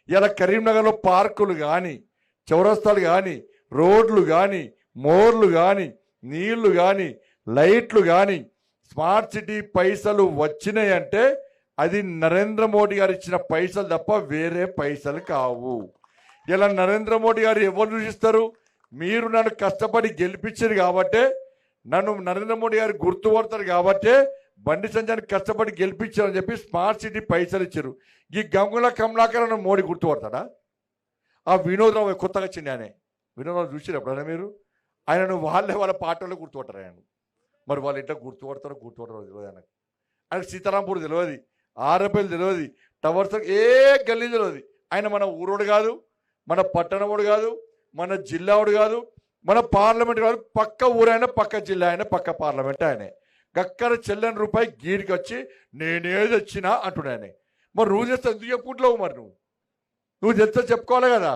ఇలా కరీంనగర్లో పార్కులు కానీ, చౌరస్తాలు కానీ, రోడ్లు కానీ, మోర్లు కానీ, నీళ్లు కానీ, లైట్లు కానీ, స్మార్ట్ సిటీ పైసలు వచ్చినాయంటే అది నరేంద్ర మోడీ గారు ఇచ్చిన పైసలు తప్ప వేరే పైసలు కావు. ఇలా నరేంద్ర మోడీ గారు ఎవరు చూసిస్తారు? మీరు నన్ను కష్టపడి గెలిపించారు కాబట్టే, నన్ను నరేంద్ర మోడీ గారు గుర్తుపడతారు కాబట్టే బండి సంజయ్ని కష్టపడి గెలిపించారని చెప్పి స్మార్ట్ సిటీ పైసలు ఇచ్చారు. ఈ గంగుల కమలాకర్ మోడీ గుర్తుపడతాడా? ఆ వినోద్ రావు కొత్తగా వచ్చింది ఆయన. వినోద్ రావు చూసారు ఎప్పుడైనా మీరు? ఆయనను వాళ్ళ పార్టీలో గుర్తుపడతారు ఆయన. మరి వాళ్ళు ఎట్లా గుర్తుపడతారో తెలియదు ఆయనకు. ఆయనకు సీతారాంపూర్ తెలియదు, ఆర్ఎంపీలు తెలియదు, టవర్స్ ఏ గల్లీ తెలియదు. ఆయన మన ఊరోడు కాదు, మన పట్టణముడు కాదు, మన జిల్లావుడు కాదు, మన పార్లమెంట్ కాదు. పక్క ఊరైనా, పక్క జిల్లా అయినా, పక్క పార్లమెంట్ ఆయనే. గక్కర చెల్లని రూపాయి గీడికి వచ్చి నేనేది వచ్చినా అంటున్నాయనే. మరి నువ్వు చేస్తే ఎందుకు చెప్పుకుంటున్నావు? మరి నువ్వు చేస్తే చెప్పుకోవాలి కదా.